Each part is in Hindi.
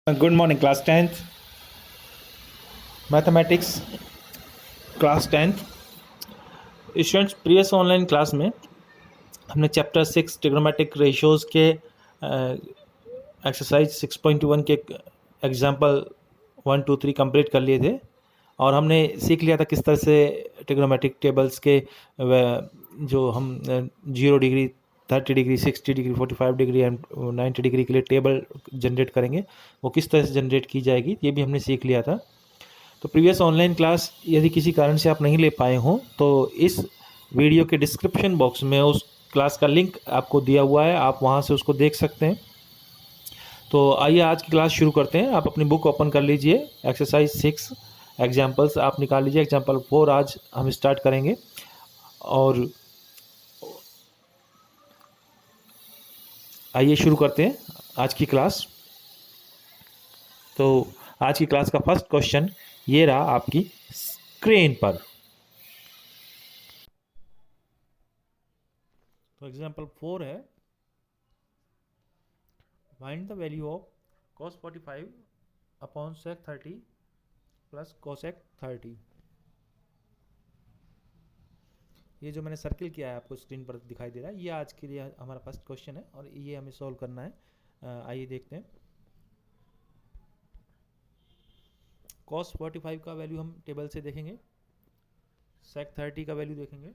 Good morning class tenth mathematics class tenth students. Previous online class में हमने चैप्टर 6 ट्रिग्नोमेट्रिक रेशियोज़ के एक्सरसाइज 6.1 के एग्जांपल 1 2 3 कंप्लीट कर लिए थे और हमने सीख लिया था किस तरह से ट्रिग्नोमेट्रिक टेबल्स के जो हम 0 degree 30 degree 60 degree 45 degree and 90 degree के लिए टेबल जनरेट करेंगे, वो किस तरह से जनरेट की जाएगी ये भी हमने सीख लिया था। तो प्रीवियस ऑनलाइन क्लास यदि किसी कारण से आप नहीं ले पाए हों तो इस वीडियो के डिस्क्रिप्शन बॉक्स में उस क्लास का लिंक आपको दिया हुआ है, आप वहाँ से उसको देख सकते हैं। तो आइए आज की क्लास शुरू करते हैं। आप अपनी बुक ओपन कर लीजिए, एक्सरसाइज 6 एग्जाम्पल्स आप निकाल लीजिए। एग्जाम्पल 4 आज हम स्टार्ट करेंगे और आइए शुरू करते हैं आज की क्लास। तो आज की क्लास का फर्स्ट क्वेश्चन ये रहा आपकी स्क्रीन पर। तो एग्जाम्पल 4 है, find the value of cos 45 upon sec 30 plus cosec 30। ये जो मैंने सर्किल किया है आपको स्क्रीन पर दिखाई दे रहा है, ये आज के लिए हमारा फर्स्ट क्वेश्चन है और ये हमें सॉल्व करना है। आइए देखते हैं। cos 45 का वैल्यू हम टेबल से देखेंगे, sec 30 का वैल्यू देखेंगे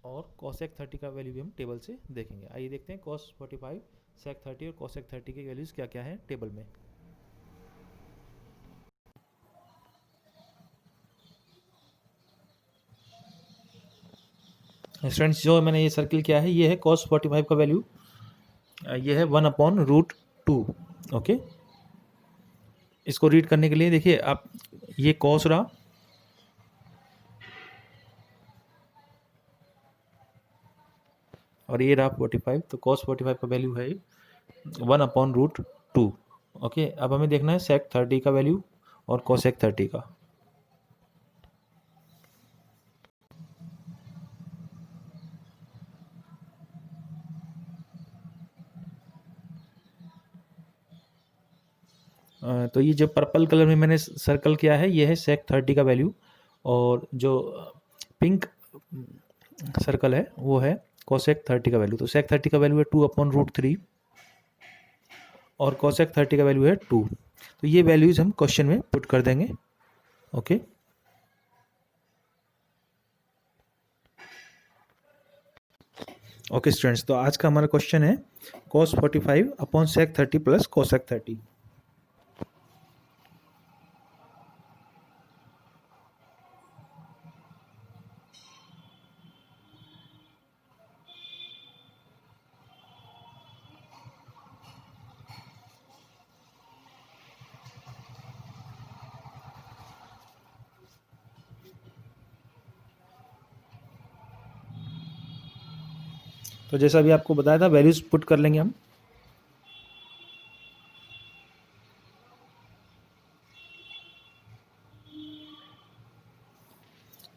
और cosec 30 का वैल्यू भी हम टेबल से देखेंगे। आइए देखते हैं cos 45, sec 30 और cosec 30 के वैल्यूज़ क्या क्या हैं टेबल में। स्टूडेंट्स, जो मैंने ये सर्किल किया है ये है cos 45 का वैल्यू, ये है 1/√2। ओके, इसको रीड करने के लिए देखिए आप, ये cos रहा और ये रहा 45, तो cos 45 का वैल्यू है 1/√2। ओके, अब हमें देखना है sec 30 का वैल्यू और cosec 30 का। तो ये जो पर्पल कलर में मैंने सर्कल किया है ये है sec 30 का वैल्यू और जो पिंक सर्कल है वो है cosec 30 का वैल्यू। तो sec 30 का वैल्यू है 2/√3 और cosec 30 का वैल्यू है 2। तो ये वैल्यूज़ हम क्वेश्चन में पुट कर देंगे। ओके, ओके स्टूडेंट्स, तो आज का हमारा क्वेश्चन है cos 45 upon sec 30 plus cosec 30। तो जैसा अभी आपको बताया था वैल्यूज़ पुट कर लेंगे हम।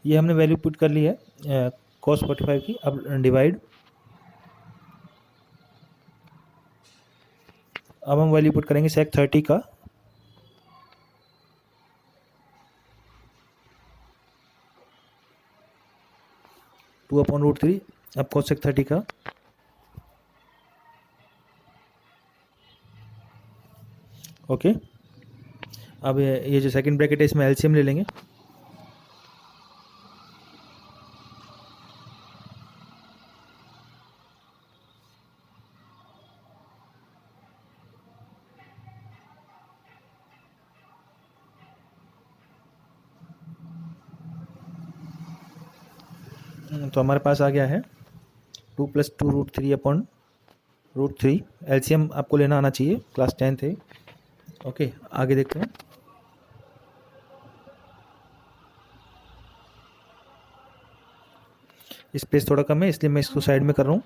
ये हमने वैल्यू पुट कर ली है cos 45 की। अब डिवाइड, अब हम वैल्यू पुट करेंगे sec 30 का। Two upon root three. अब cosec 30 का, ओके। अब ये जो सेकंड ब्रैकेट है इसमें एलसीएम ले लेंगे। तो हमारे पास आ गया है 2+2√3/√3। एलसीएम आपको लेना आना चाहिए, क्लास 10 थे। ओके, आगे देखते हैं। स्पेस थोड़ा कम है इसलिए मैं इसको साइड में कर रहा हूँ।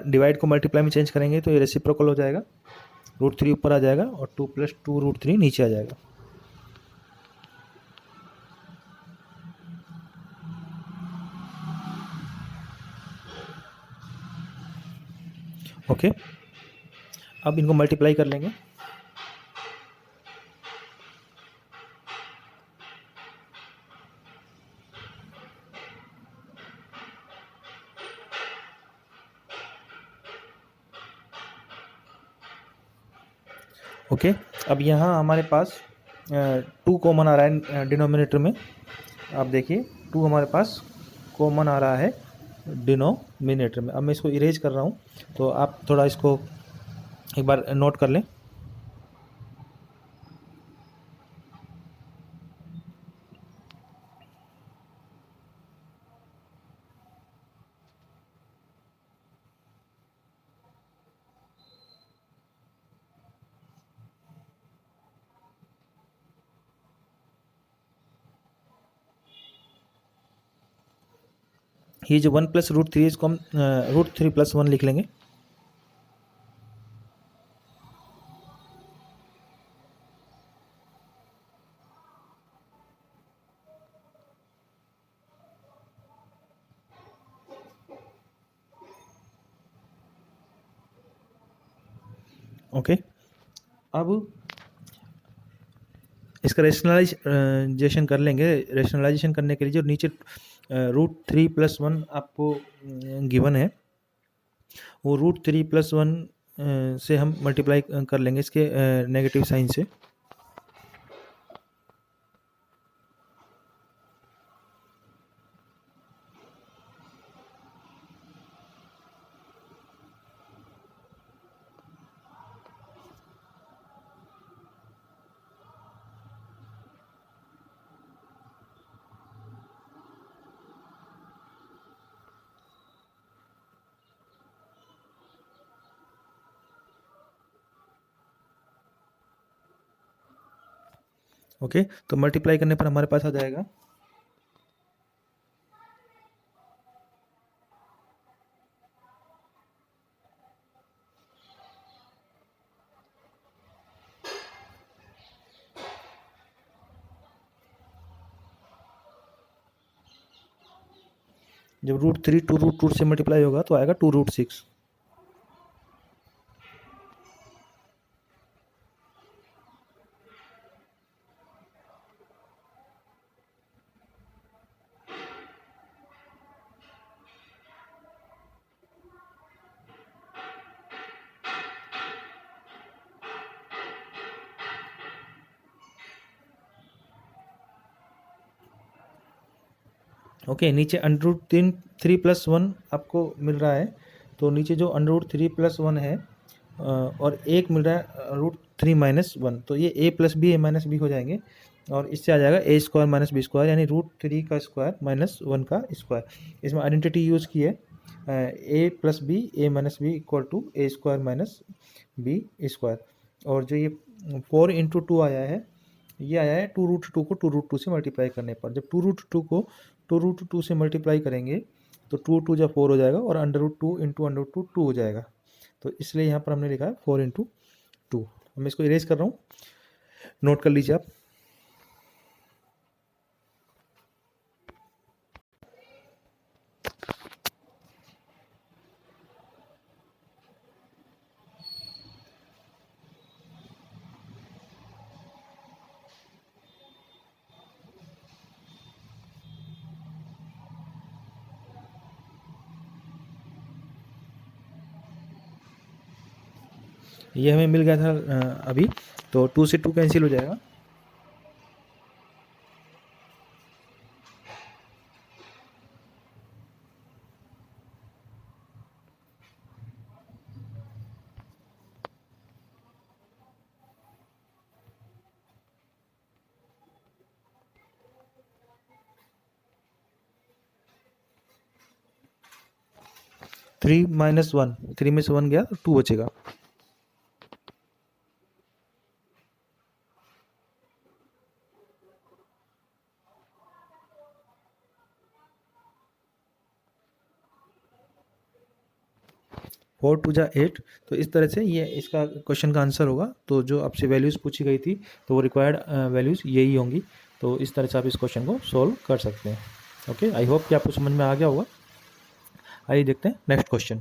डिवाइड को मल्टीप्लाई में चेंज करेंगे तो ये रेसिप्रोकल हो जाएगा, √3 ऊपर आ जाएगा और 2+2√3 नीचे आ जाएगा। ओके, अब इनको मल्टीप्लाई कर लेंगे। ओके, अब यहाँ हमारे पास 2 कॉमन आ रहा है डिनोमिनेटर में। आप देखिए 2 हमारे पास कॉमन आ रहा है डिनोमिनेटर में। अब मैं इसको इरेज कर रहा हूँ, तो आप थोड़ा इसको एक बार नोट कर लें। ये जो 1 + √3 इसको हम √3 + 1 लिख लेंगे। ओके, अब इसका रेशनलाइजेशन कर लेंगे। रेशनलाइजेशन करने के लिए जो नीचे √3 + 1 आपको गिवन है, वो √3 + 1 से हम मल्टीप्लाई कर लेंगे इसके नेगेटिव साइन से। ओके, तो मल्टीप्लाई करने पर हमारे पास आ जाएगा जब √3 2 √2 से मल्टीप्लाई होगा तो आएगा 2 √6। ओके, नीचे √3 + 1 आपको मिल रहा है, तो नीचे जो √3 + 1 है और एक मिल रहा है √3 - 1, तो ये a + b a - b हो जाएंगे और इससे आ जाएगा a² - b², यानी √3 का स्क्वायर माइनस 1 का स्क्वायर। इसमें आइडेंटिटी यूज़ की है a + b a - b = a² - b²। और जो ये 4 × 2 आया है, ये आया है 2 √2 को 2 √2 से मल्टीप्लाई करने पर। जब 2 √2 को 2 √2 से मल्टीप्लाई करेंगे तो 2 2 जा 4 हो जाएगा और √2 × √2 2 हो जाएगा। तो इसलिए यहाँ पर हमने लिखा है 4 × 2। मैं इसको इरेज कर रहा हूँ, नोट कर लीजिए आप। ये हमें मिल गया था अभी, तो 2 से 2 कैंसिल हो जाएगा। थ्री माइनस 1, 3 में से 1 गया तो 2 बचेगा। फोर टू जा 8। तो इस तरह से ये इसका क्वेश्चन का आंसर होगा। तो जो आपसे वैल्यूज़ पूछी गई थी तो वो रिक्वायर्ड वैल्यूज़ यही होंगी। तो इस तरह से आप इस क्वेश्चन को सॉल्व कर सकते हैं। ओके, आई होप कि आपको समझ में आ गया होगा। आइए देखते हैं नेक्स्ट क्वेश्चन।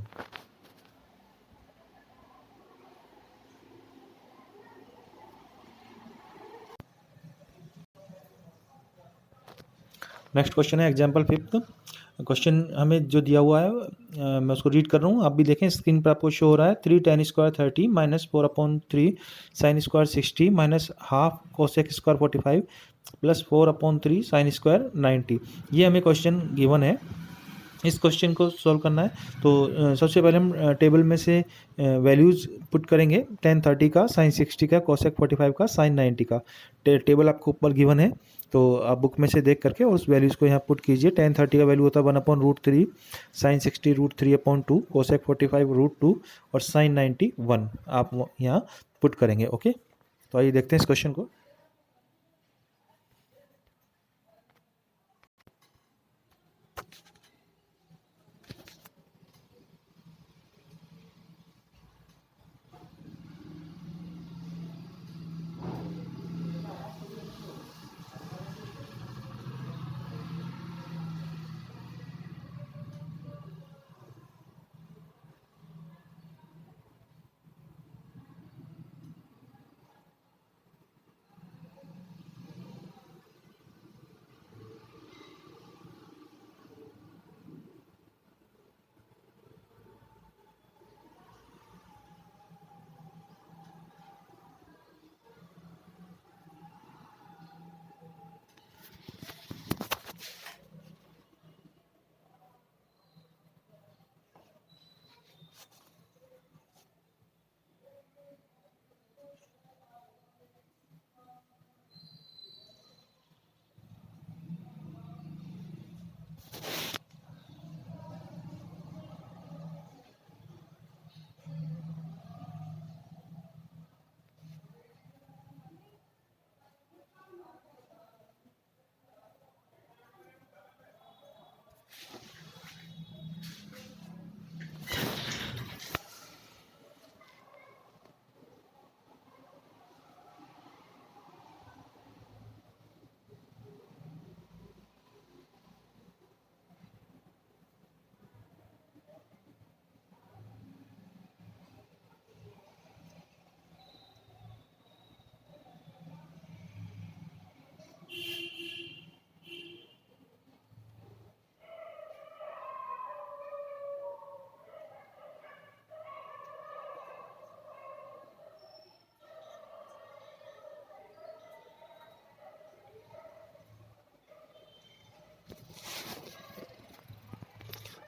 नेक्स्ट क्वेश्चन है एग्जाम्पल फिफ्थ। क्वेश्चन हमें जो दिया हुआ है मैं उसको रीड कर रहा हूँ, आप भी देखें, स्क्रीन पर आपको शो हो रहा है। 3 tan square 30 minus 4/3 sine square 60 minus half cosec square 45 plus 4/3 sine square 90। ये हमें क्वेश्चन गिवन है। इस क्वेश्चन को सॉल्व करना है तो सबसे पहले हम टेबल में से वैल्यूज़ पुट करेंगे। tan 30 का, साइन 60 का, कोसेक 45 का, साइन 90 का। टेबल आपको ऊपर गिवन है तो आप बुक में से देख करके उस वैल्यूज़ को यहाँ पुट कीजिए। tan 30 का वैल्यू होता है 1/√3, साइन 60 √3/2, कोसेक 45 √2 और साइन 90 1। आप यहाँ पुट करेंगे। ओके, तो आइए देखते हैं इस क्वेश्चन को।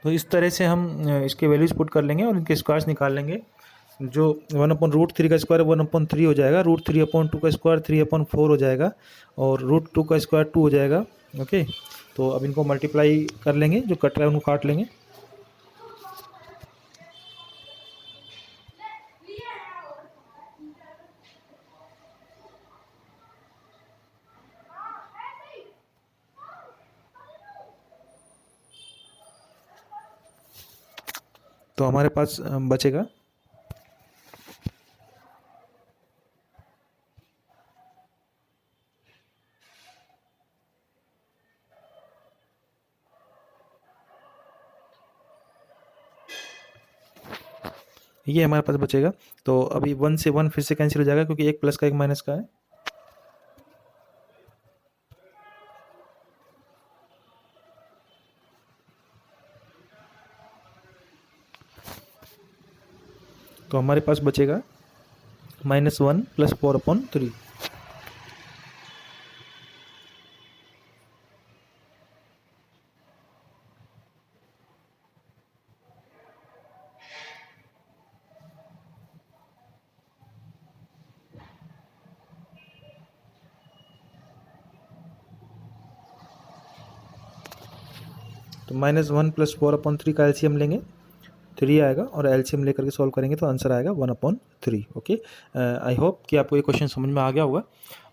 तो इस तरह से हम इसके वैल्यूज़ पुट कर लेंगे और इनके स्क्वायर्स निकाल लेंगे। जो 1/√3 का स्क्वायर 1/3 हो जाएगा, √3/2 का स्क्वायर 3/4 हो जाएगा और √2 का स्क्वायर 2 हो जाएगा। ओके, तो अब इनको मल्टीप्लाई कर लेंगे, जो कट रहा है उनको काट लेंगे। तो हमारे पास बचेगा ये हमारे पास बचेगा। तो अभी 1 से 1 फिर से कैंसिल हो जाएगा क्योंकि एक प्लस का एक माइनस का है। तो हमारे पास बचेगा -1 + 4/3। तो -1 + 4/3 का एलसीएम लेंगे, 3 आएगा और एलसीएम लेकर के सॉल्व करेंगे तो आंसर आएगा 1/3। ओके, आई होप कि आपको ये क्वेश्चन समझ में आ गया होगा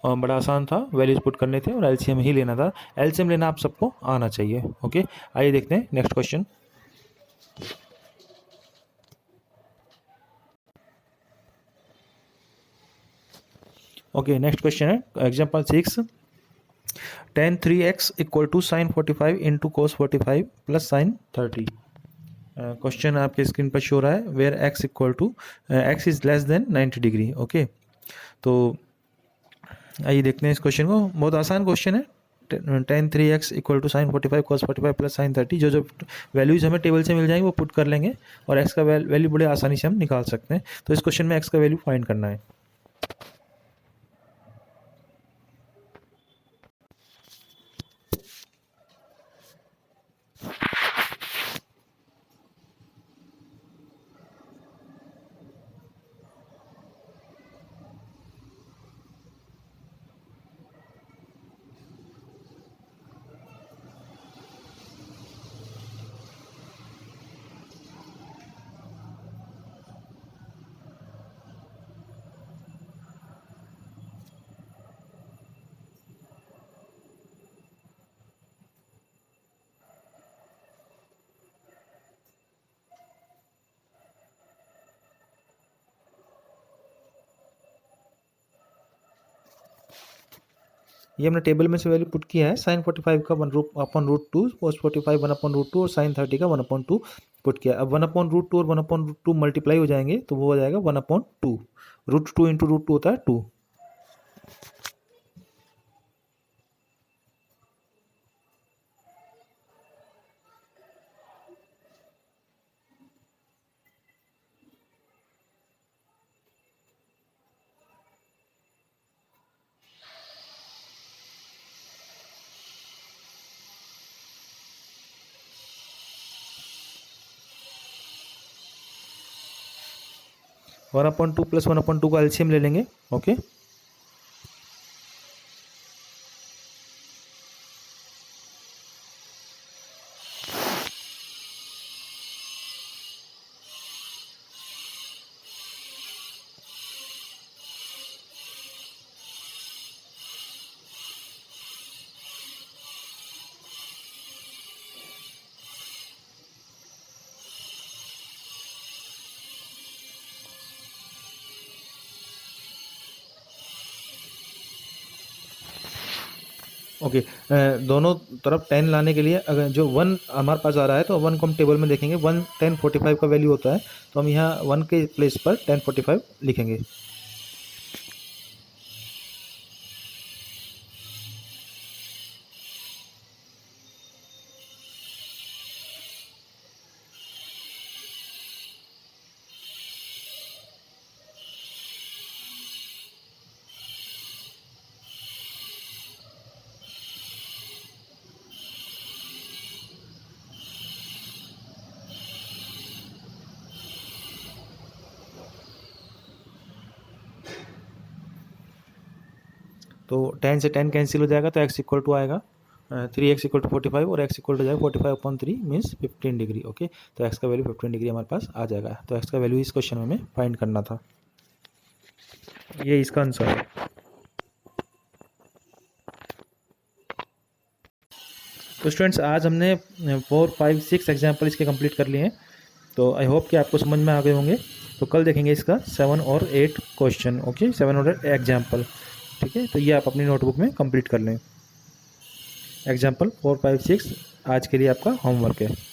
और बड़ा आसान था। वैल्यूज पुट करने थे और एलसीएम ही लेना था। एलसीएम लेना आप सबको आना चाहिए। ओके, आइए देखते हैं next question. Okay, next question है example 6। tan 3x = sin 45 × cos 45 + sin 30। Question आपके स्क्रीन पर शो रहा है where x is less than 90 degree. Okay, तो आइए देखते हैं इस क्वेश्चन को। बहुत आसान क्वेश्चन है। tan 3x equal to sin 45 cos 45 plus sin 30, जो जो वैल्यूज़ हमें टेबल से मिल जाएंगे वो पुट कर लेंगे और x का वैल्यू बड़े आसानी से हम निकाल सकते हैं। तो इस क्वेश्चन में x का वैल्यू फाइंड करना है। ये हमने टेबल में से वैल्यू पुट किया है। sin 45 का 1/√2, cos 45 1/√2 और sin 30 का 1/2 पुट किया। अब 1/√2 और 1/2 मल्टीप्लाई हो जाएंगे तो वो हो जाएगा 1/2। √2 इंटू √2 होता है 2। वन अपॉन टू प्लस 1/2 का एलसीएम ले लेंगे। Okay, okay. दोनों तरफ 10 लाने के लिए अगर जो 1 हमारे पास आ रहा है तो 1 को हम टेबल में देखेंगे। 1 1045 का वैल्यू होता है, तो हम यहाँ 1 के प्लेस पर 1045 लिखेंगे। तो 10 से 10 कैंसिल हो जाएगा तो x इक्वल टू आएगा 3x इक्वल टू 45 और x इक्वल टू जाएगा 45/3 मीन्स 15 डिग्री। ओके, तो x का वैल्यू 15 डिग्री हमारे पास आ जाएगा। तो x का वैल्यू इस क्वेश्चन में हमें फाइंड करना था। ये इसका आंसर है। तो स्टूडेंट्स आज हमने 4, 5, 6 एग्जाम्पल इसके कंप्लीट कर लिए हैं। तो आई होप कि आपको समझ में आ गए होंगे। तो कल देखेंगे इसका 7 और 8 क्वेश्चन। ओके, 7 और 8 एग्जाम्पल। ठीक है, तो ये आप अपनी नोटबुक में कंप्लीट कर लें। एग्जाम्पल 4, 5, 6 आज के लिए आपका होमवर्क है।